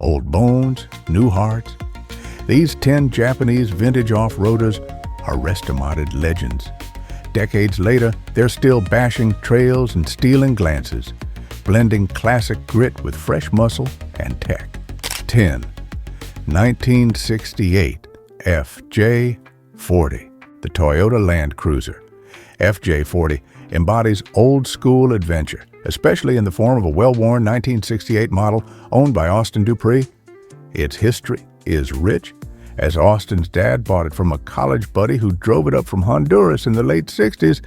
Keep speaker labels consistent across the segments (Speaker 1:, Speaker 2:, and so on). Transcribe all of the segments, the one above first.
Speaker 1: Old bones, new hearts. These 10 Japanese vintage off-roaders are Restomod legends. Decades later, they're still bashing trails and stealing glances, blending classic grit with fresh muscle and tech. 10. 1968 FJ40. The Toyota Land Cruiser FJ40 embodies old-school adventure, especially in the form of a well-worn 1968 model owned by Austin Dupree. Its history is rich, as Austin's dad bought it from a college buddy who drove it up from Honduras in the late 60s,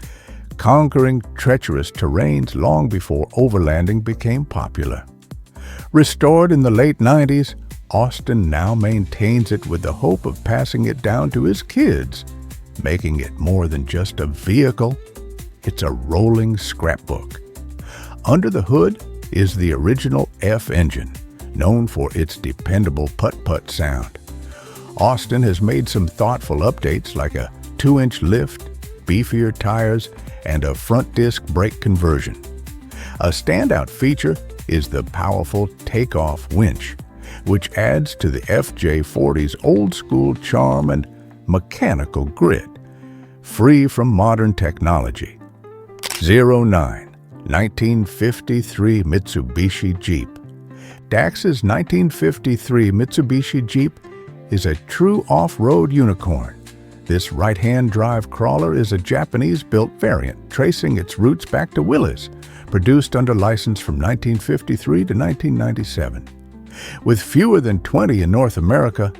Speaker 1: conquering treacherous terrains long before overlanding became popular. Restored in the late 90s, Austin now maintains it with the hope of passing it down to his kids, making it more than just a vehicle. It's a rolling scrapbook. Under the hood is the original F engine, known for its dependable putt-putt sound. Austin has made some thoughtful updates like a 2-inch lift, beefier tires, and a front disc brake conversion. A standout feature is the powerful takeoff winch, which adds to the FJ40's old-school charm and mechanical grit, free from modern technology. 09. 1953 Mitsubishi Jeep. Dax's 1953 Mitsubishi Jeep is a true off-road unicorn. This right-hand drive crawler is a Japanese-built variant, tracing its roots back to Willys, produced under license from 1953 to 1997. With fewer than 20 in North America,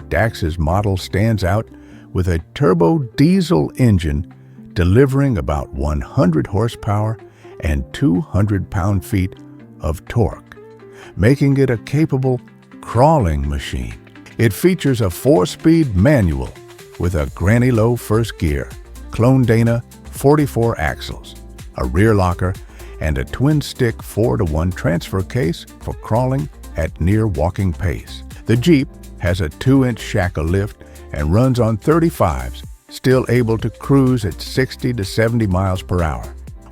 Speaker 1: Dax's model stands out with a turbo diesel engine delivering about 100 horsepower and 200 pound-feet of torque, making it a capable crawling machine. It features a 4-speed manual with a granny-low first gear, Clone Dana 44 axles, a rear locker, and a twin-stick 4-to-1 transfer case for crawling at near walking pace. The Jeep has a 2-inch shackle lift and runs on 35s, still able to cruise at 60 to 70 miles per hour.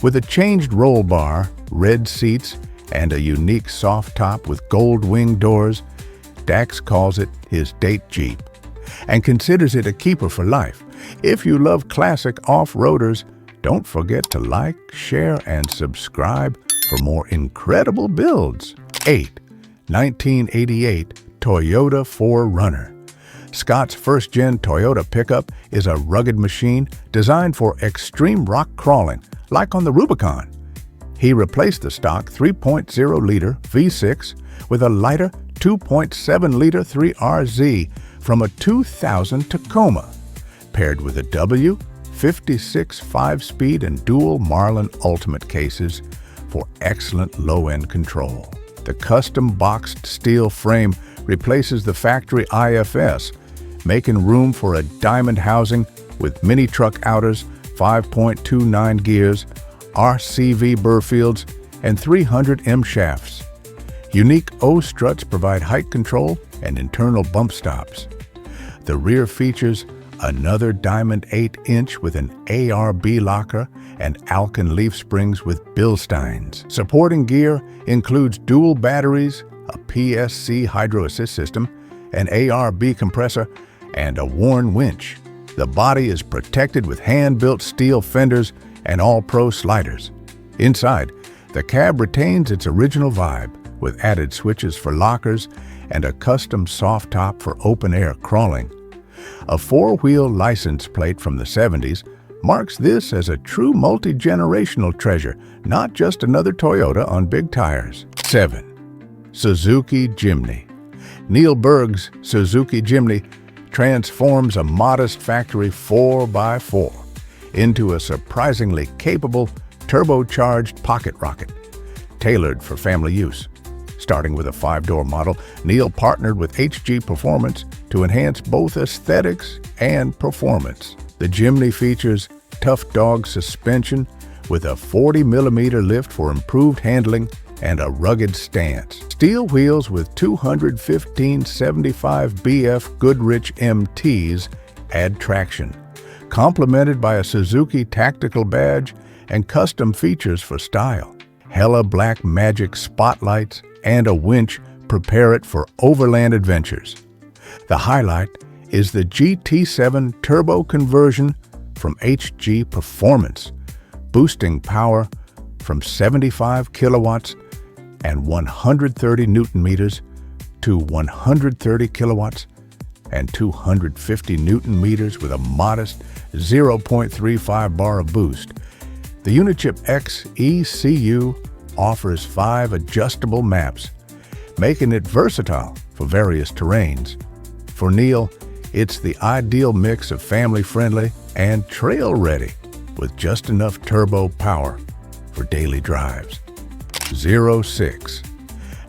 Speaker 1: With a changed roll bar, red seats, and a unique soft top with gold wing doors, Dax calls it his date Jeep and considers it a keeper for life. If you love classic off-roaders, don't forget to like, share, and subscribe for more incredible builds. 8. 1988 Toyota 4Runner. Scott's first-gen Toyota pickup is a rugged machine designed for extreme rock crawling, like on the Rubicon. He replaced the stock 3.0-liter V6 with a lighter 2.7-liter 3RZ from a 2000 Tacoma, paired with a W56 5-speed and dual Marlin Ultimate cases for excellent low-end control. The custom boxed steel frame replaces the factory IFS, making room for a diamond housing with mini truck outers, 5.29 gears, RCV Burfields, and 300 M shafts. Unique O struts provide height control and internal bump stops. The rear features another diamond 8-inch with an ARB locker and Alkin leaf springs with Bilsteins. Supporting gear includes dual batteries, a PSC hydro assist system, an ARB compressor, and a Warn winch. The body is protected with hand-built steel fenders and all-pro sliders. Inside, the cab retains its original vibe with added switches for lockers and a custom soft top for open-air crawling. A 4-wheel license plate from the 70s marks this as a true multi-generational treasure, not just another Toyota on big tires. 7. Suzuki Jimny. Neil Berg's Suzuki Jimny transforms a modest factory 4x4 into a surprisingly capable turbocharged pocket rocket, tailored for family use. Starting with a 5-door model, Neil partnered with HG Performance to enhance both aesthetics and performance. The Jimny features tough dog suspension with a 40mm lift for improved handling and a rugged stance. Steel wheels with 215/75 BF Goodrich MTs add traction, complemented by a Suzuki tactical badge and custom features for style. Hella Black Magic spotlights and a winch prepare it for overland adventures. The highlight is the GT7 turbo conversion from HG Performance, boosting power from 75 kilowatts and 130 newton meters to 130 kilowatts and 250 newton meters with a modest 0.35 bar of boost. The Unichip X ECU offers 5 adjustable maps, making it versatile for various terrains. For Neil, it's the ideal mix of family-friendly and trail-ready, with just enough turbo power for daily drives. 06.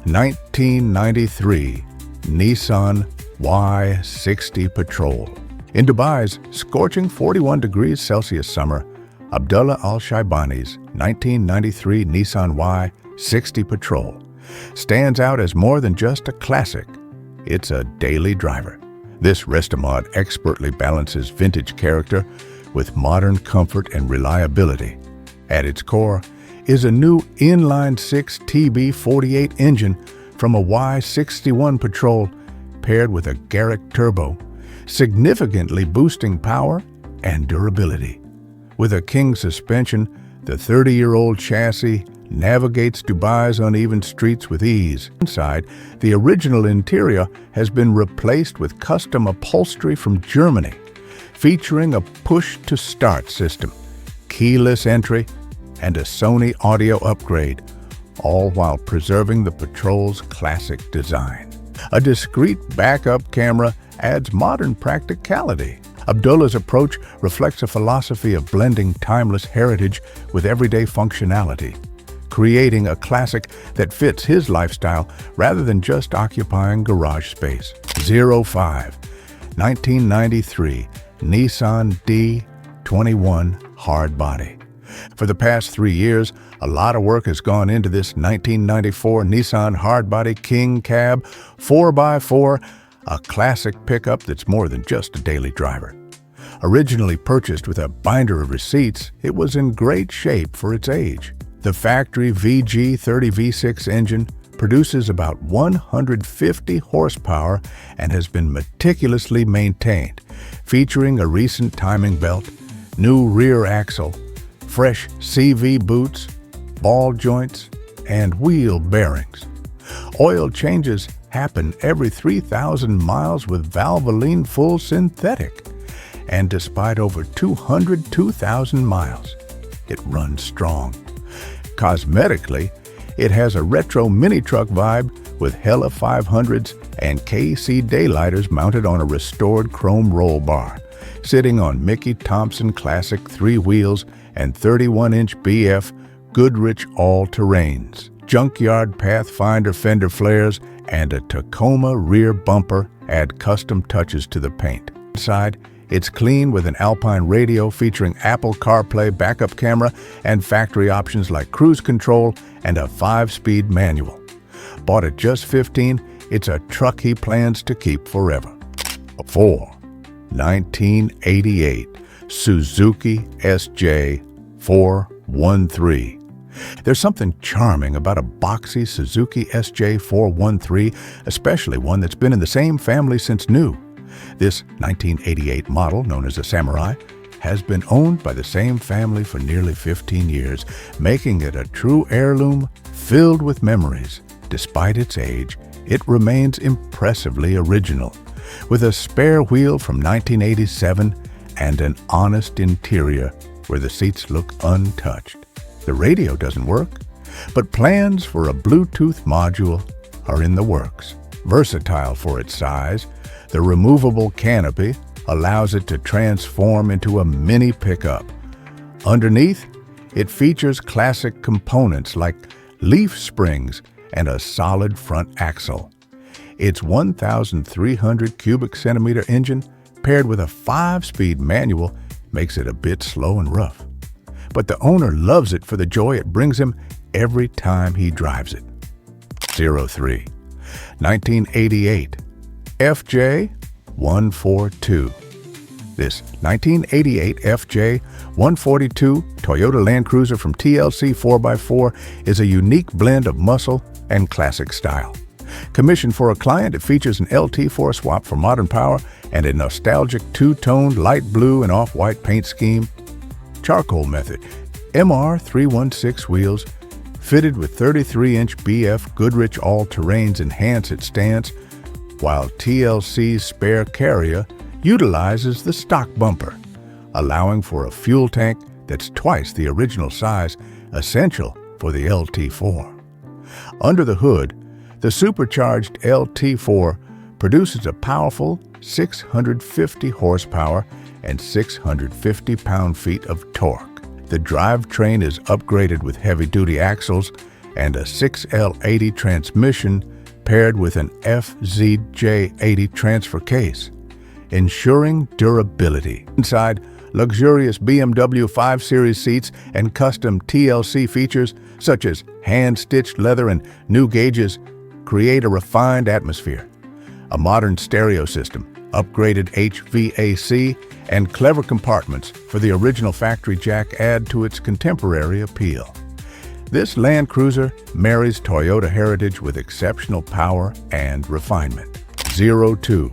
Speaker 1: 1993 Nissan Y60 Patrol. In Dubai's scorching 41 degrees Celsius summer, Abdullah Al-Shaibani's 1993 Nissan Y60 Patrol stands out as more than just a classic. It's a daily driver. This Restomod expertly balances vintage character with modern comfort and reliability. At its core is a new inline-6 TB48 engine from a Y61 Patrol paired with a Garrick turbo, significantly boosting power and durability. With a King suspension, the 30-year-old chassis navigates Dubai's uneven streets with ease. Inside, the original interior has been replaced with custom upholstery from Germany, featuring a push-to-start system, keyless entry, and a Sony audio upgrade, all while preserving the Patrol's classic design. A discreet backup camera adds modern practicality. Abdullah's approach reflects a philosophy of blending timeless heritage with everyday functionality, creating a classic that fits his lifestyle rather than just occupying garage space. 05. 1993 Nissan D21 Hardbody. For the past 3 years, a lot of work has gone into this 1994 Nissan Hardbody King Cab 4x4, a classic pickup that's more than just a daily driver. Originally purchased with a binder of receipts, it was in great shape for its age. The factory VG30 V6 engine produces about 150 horsepower and has been meticulously maintained, featuring a recent timing belt, new rear axle, fresh CV boots, ball joints, and wheel bearings. Oil changes happen every 3,000 miles with Valvoline Full Synthetic, and despite over 202,000 miles, it runs strong. Cosmetically, it has a retro mini-truck vibe with Hella 500s and KC daylighters mounted on a restored chrome roll bar, sitting on Mickey Thompson Classic 3 wheels and 31-inch BF Goodrich all-terrains. Junkyard Pathfinder fender flares and a Tacoma rear bumper add custom touches to the paint. Inside, it's clean with an Alpine radio featuring Apple CarPlay backup camera and factory options like cruise control and a 5-speed manual. Bought at just $15, it's a truck he plans to keep forever. 4. 1988 Suzuki SJ413. There's something charming about a boxy Suzuki SJ413, especially one that's been in the same family since new. This 1988 model, known as a Samurai, has been owned by the same family for nearly 15 years, making it a true heirloom filled with memories. Despite its age, it remains impressively original, with a spare wheel from 1987 and an honest interior where the seats look untouched. The radio doesn't work, but plans for a Bluetooth module are in the works. Versatile for its size, the removable canopy allows it to transform into a mini pickup. Underneath, it features classic components like leaf springs and a solid front axle. Its 1,300 cubic centimeter engine, paired with a 5-speed manual, makes it a bit slow and rough. But the owner loves it for the joy it brings him every time he drives it. 03. 1988 FJ142. This 1988 FJ142 Toyota Land Cruiser from TLC 4x4 is a unique blend of muscle and classic style. Commissioned for a client, it features an LT4 swap for modern power and a nostalgic two-toned light blue and off-white paint scheme. Charcoal method. MR316 wheels fitted with 33-inch BF Goodrich all-terrains enhance its stance, while TLC's spare carrier utilizes the stock bumper, allowing for a fuel tank that's twice the original size, essential for the LT4. Under the hood, the supercharged LT4 produces a powerful 650 horsepower and 650 pound-feet of torque. The drivetrain is upgraded with heavy-duty axles and a 6L80 transmission paired with an FZJ80 transfer case, ensuring durability. Inside, luxurious BMW 5 Series seats and custom TLC features such as hand-stitched leather and new gauges create a refined atmosphere. A modern stereo system, upgraded HVAC, and clever compartments for the original factory jack add to its contemporary appeal. This Land Cruiser marries Toyota heritage with exceptional power and refinement. 02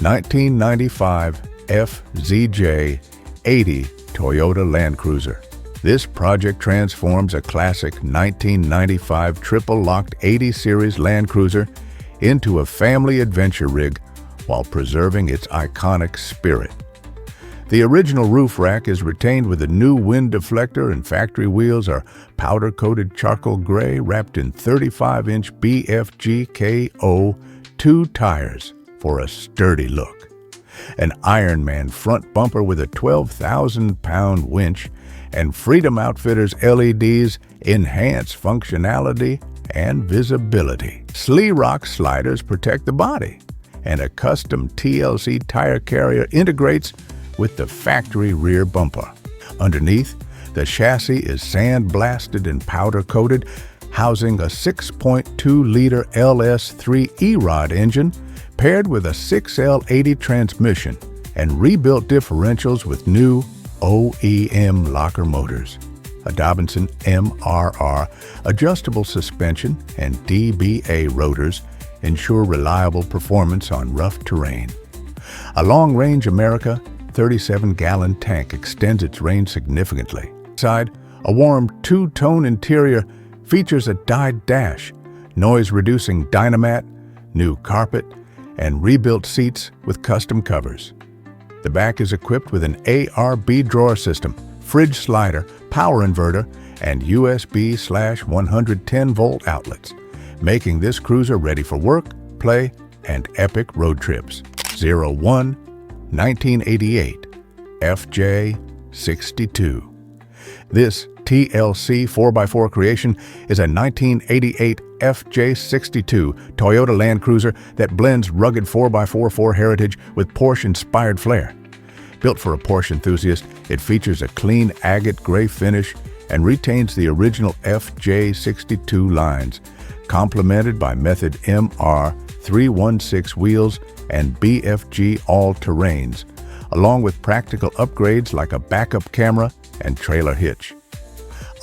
Speaker 1: 1995 FZJ80 Toyota Land Cruiser. This project transforms a classic 1995 triple-locked 80 Series Land Cruiser into a family adventure rig while preserving its iconic spirit. The original roof rack is retained with a new wind deflector, and factory wheels are powder-coated charcoal gray wrapped in 35-inch BFGKO 2 tires for a sturdy look. An Ironman front bumper with a 12,000-pound winch and Freedom Outfitters LEDs enhance functionality and visibility. Slee Rock sliders protect the body, and a custom TLC tire carrier integrates with the factory rear bumper. Underneath, the chassis is sandblasted and powder-coated, housing a 6.2-liter LS3 E-Rod engine paired with a 6L80 transmission and rebuilt differentials with new OEM locker motors. A Dobinson MRR adjustable suspension and DBA rotors ensure reliable performance on rough terrain. A long-range America 37-gallon tank extends its range significantly. Inside, a warm two-tone interior features a dyed dash, noise-reducing dynamat, new carpet, and rebuilt seats with custom covers. The back is equipped with an ARB drawer system, fridge slider, power inverter, and USB/110-volt outlets, making this cruiser ready for work, play, and epic road trips. 01 1988 FJ62. This TLC 4x4 creation is a 1988 FJ62 Toyota Land Cruiser that blends rugged 4x4 heritage with Porsche-inspired flair. Built for a Porsche enthusiast, it features a clean agate gray finish and retains the original FJ62 lines, complemented by Method MR316 wheels and BFG all-terrains, along with practical upgrades like a backup camera and trailer hitch.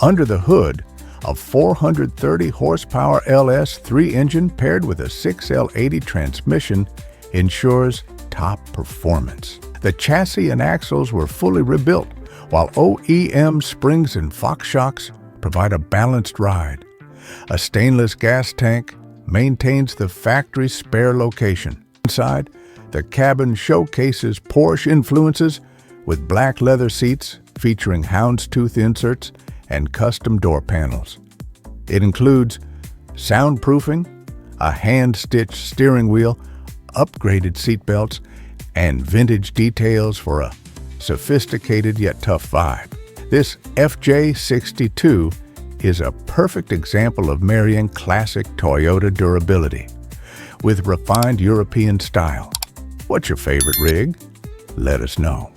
Speaker 1: Under the hood, a 430 horsepower LS3 engine paired with a 6L80 transmission ensures top performance. The chassis and axles were fully rebuilt, while OEM springs and Fox shocks provide a balanced ride. A stainless gas tank maintains the factory spare location. Inside, the cabin showcases Porsche influences with black leather seats featuring houndstooth inserts and custom door panels. It includes soundproofing, a hand-stitched steering wheel, upgraded seat belts, and vintage details for a sophisticated yet tough vibe. This FJ62 is a perfect example of marrying classic Toyota durability with refined European style. What's your favorite rig? Let us know.